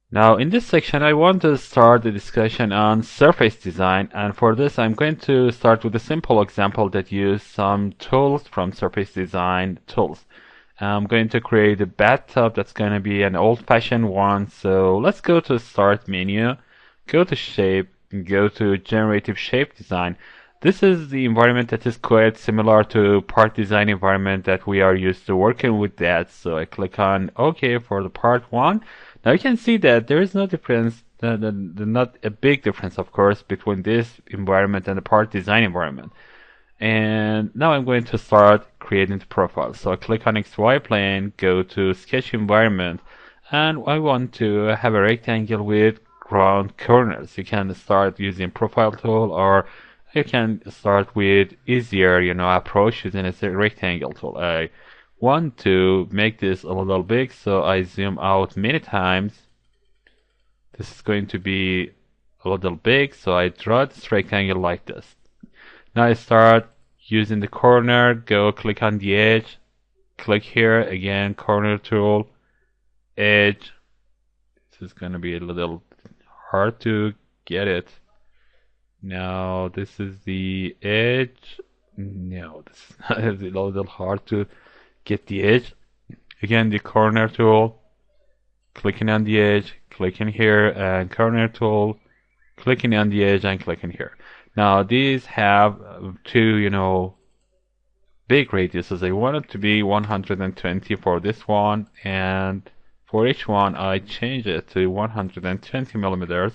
Now in this section I want to start the discussion on surface design, and for this I'm going to start with a simple example that use some tools from surface design tools. I'm going to create a bathtub that's going to be an old-fashioned one. So let's go to start menu, go to shape, and go to generative shape design. This is the environment that is quite similar to part design environment that we are used to working with that. So I click on OK for the part 1. Now you can see that there is no difference, not a big difference of course, between this environment and the part design environment. And now I'm going to start creating the profile. So I click on XY plane, go to sketch environment, and I want to have a rectangle with round corners. You can start using profile tool, or you can start with easier, approach using a rectangle tool. I want to make this a little big, so I zoom out many times. This is going to be a little big, so I draw this rectangle like this. Now I start using the corner, go click on the edge, click here, again, corner tool, edge. This is going to be a little hard to get it. Now this is the edge. No, this is not a little hard to get the edge. Again, the corner tool, clicking on the edge, clicking here, and corner tool, clicking on the edge and clicking here. Now these have two, big radiuses. I want it to be 120 for this one, and for each one I change it to 120 millimeters,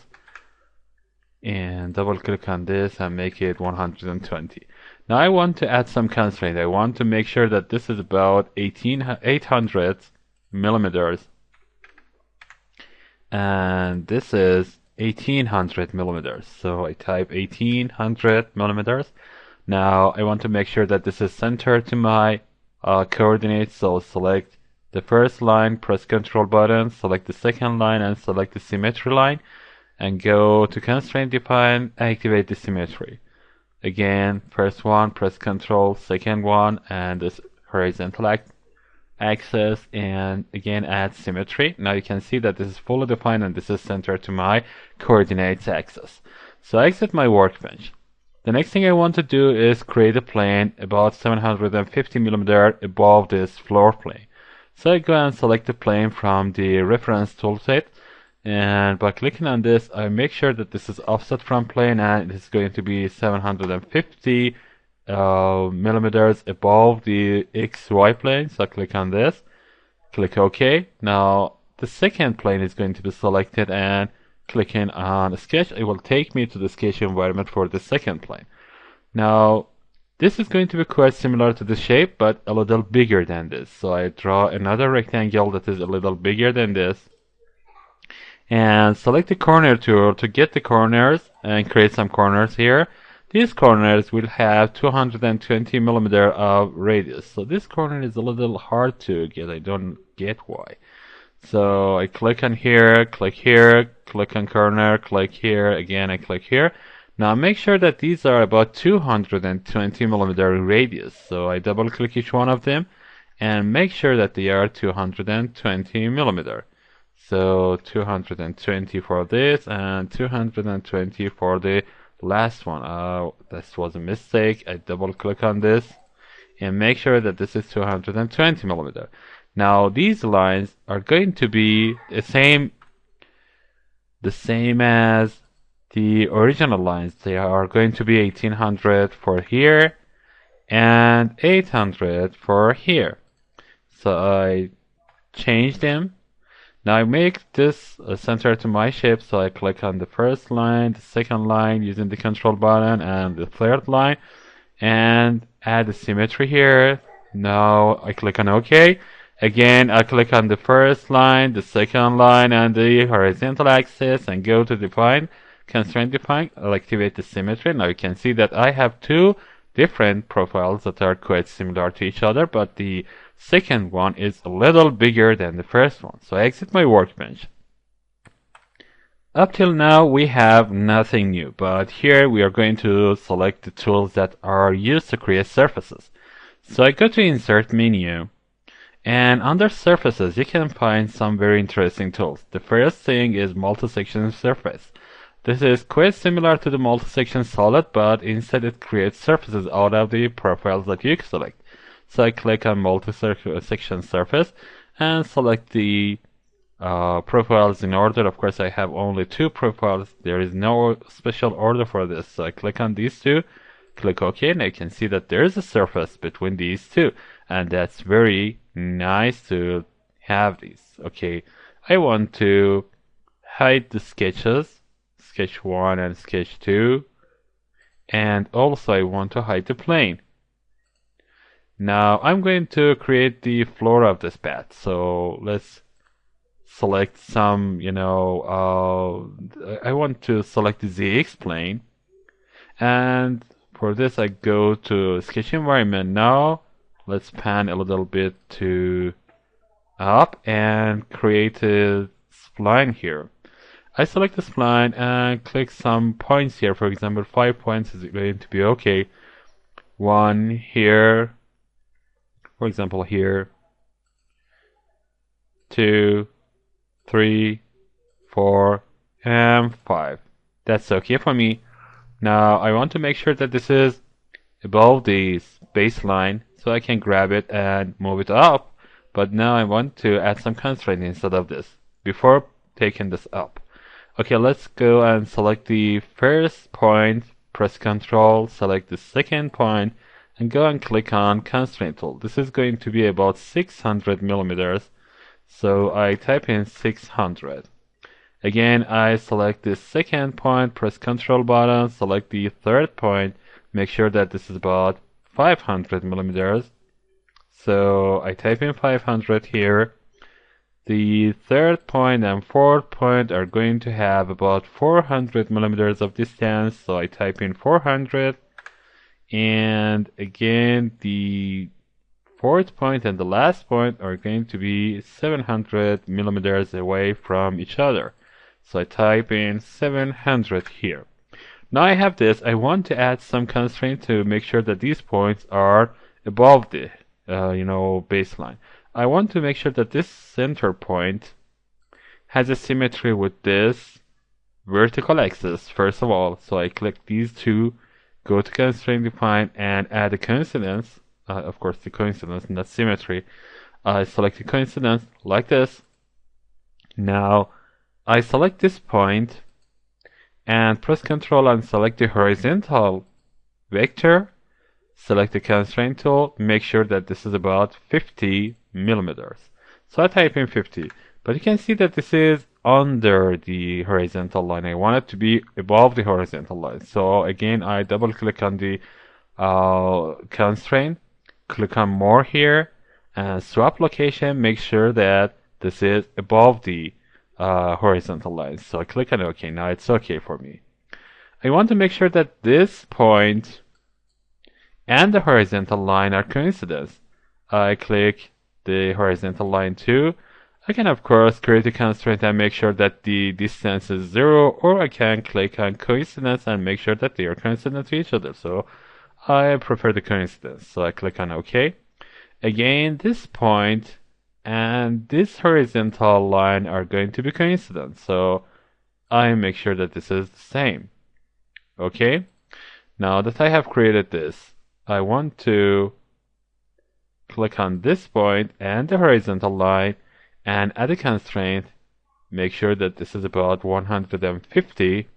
and double click on this and make it 120. Now I want to add some constraint. I want to make sure that this is about 800 millimeters, and this is 1800 millimeters. So I type 1800 millimeters. Now I want to make sure that this is centered to my coordinates. So select the first line, press Ctrl button, select the second line, and select the symmetry line, and go to constraint define, activate the symmetry. Again, first one, press Ctrl, second one, and this horizontal axis, and again add symmetry. Now you can see that this is fully defined and this is centered to my coordinates axis. So I exit my workbench. The next thing I want to do is create a plane about 750 millimeters above this floor plane. So I go and select the plane from the reference toolset, and by clicking on this I make sure that this is offset from plane, and it's going to be 750 millimeters above the XY plane. So I click on this, click OK. Now the second plane is going to be selected, and clicking on sketch, it will take me to the sketch environment for the second plane. Now this is going to be quite similar to the shape, but a little bigger than this. So I draw another rectangle that is a little bigger than this, and select the corner tool to get the corners and create some corners here. These corners will have 220 millimeter of radius. So this corner is a little hard to get. I don't get why. So I click on here, click on corner, click here, again I click here. Now make sure that these are about 220 millimeter radius. So I double click each one of them and make sure that they are 220 millimeter. So 220 for this and 220 for the last one. This was a mistake. I double click on this and make sure that this is 220 millimeter. Now these lines are going to be the same as the original lines. They are going to be 1800 for here and 800 for here. So I change them. Now I make this center to my shape, so I click on the first line, the second line using the control button, and the third line, and add the symmetry here. Now I click on OK. Again, I click on the first line, the second line, and the horizontal axis, and go to define, constraint define. I'll activate the symmetry. Now you can see that I have two different profiles that are quite similar to each other, but the second one is a little bigger than the first one. So I exit my workbench. Up till now we have nothing new, but here we are going to select the tools that are used to create surfaces. So I go to insert menu, And under surfaces, you can find some very interesting tools. The first thing is multi-section surface. This is quite similar to the multi-section solid, but instead it creates surfaces out of the profiles that you select. So I click on multi-section surface and select the profiles in order. Of course, I have only two profiles. There is no special order for this. So I click on these two, click OK, and I can see that there is a surface between these two. And that's very nice to have these. Okay, I want to hide the sketches, sketch 1 and sketch 2, and also I want to hide the plane. Now I'm going to create the floor of this path, so let's select some, I want to select the ZX plane, and for this I go to sketch environment. Now let's pan a little bit to up and create a spline here. I select the spline and click some points here. For example, 5 points is going to be okay. 1 here, for example here, 2, 3, 4, and 5. That's okay for me. Now I want to make sure that this is above the baseline, so I can grab it and move it up. But now I want to add some constraint instead of this before taking this up. Okay, let's go and select the first point, press Ctrl, select the second point, and go and click on constraint tool. This is going to be about 600 millimeters, so I type in 600. Again, I select the second point, press Ctrl button, select the third point, make sure that this is about 500 millimeters. So I type in 500 here. The third point and fourth point are going to have about 400 millimeters of distance, so I type in 400. And again, the fourth point and the last point are going to be 700 millimeters away from each other. So I type in 700 here. Now I have this. I want to add some constraint to make sure that these points are above the baseline. I want to make sure that this center point has a symmetry with this vertical axis first of all. So I click these two, go to constraint define, and add a coincidence. Of course, the coincidence, not symmetry. I select the coincidence like this. Now I select this point and press Ctrl and select the horizontal vector. Select the constraint tool, make sure that this is about 50 millimeters. So I type in 50, but you can see that this is under the horizontal line. I want it to be above the horizontal line. So again, I double click on the constraint, click on more here, and swap location, make sure that this is above the horizontal line. So I click on OK. Now it's okay for me. I want to make sure that this point and the horizontal line are coincident. I click the horizontal line too. I can of course create a constraint and make sure that the distance is 0, or I can click on coincidence and make sure that they are coincident to each other. So I prefer the coincidence. So I click on OK. Again, this point and this horizontal line are going to be coincident. So I make sure that this is the same. Okay. Now that I have created this, I want to click on this point and the horizontal line and add a constraint. Make sure that this is about 150.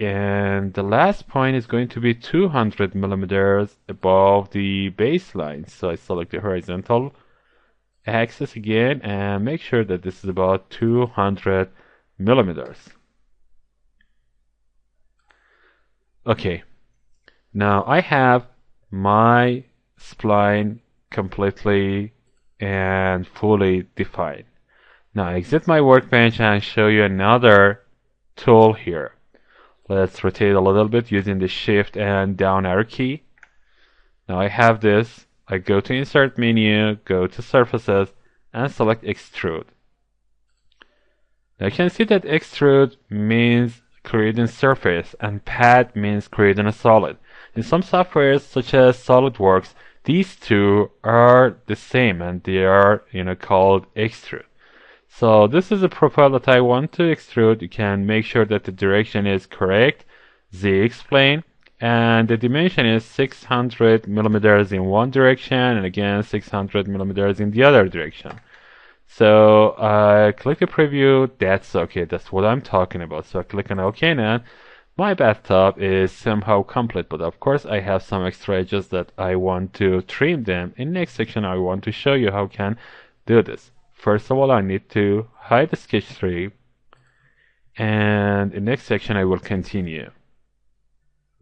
And the last point is going to be 200 millimeters above the baseline. So I select the horizontal axis again and make sure that this is about 200 millimeters. Okay. Now I have my spline completely and fully defined. Now I exit my workbench and show you another tool here. Let's rotate a little bit using the shift and down arrow key. Now I have this. I go to insert menu, go to surfaces, and select extrude. Now you can see that extrude means creating surface and pad means creating a solid. In some softwares such as SolidWorks, these two are the same and they are, called extrude. So this is a profile that I want to extrude. You can make sure that the direction is correct, Z-X plane, and the dimension is 600 millimeters in one direction and again 600 millimeters in the other direction. So I click the preview, that's okay, that's what I'm talking about. So I click on OK now. My bathtub is somehow complete, but of course I have some extra edges that I want to trim them. In next section I want to show you how I can do this. First of all, I need to hide the sketch tree, and in next section I will continue.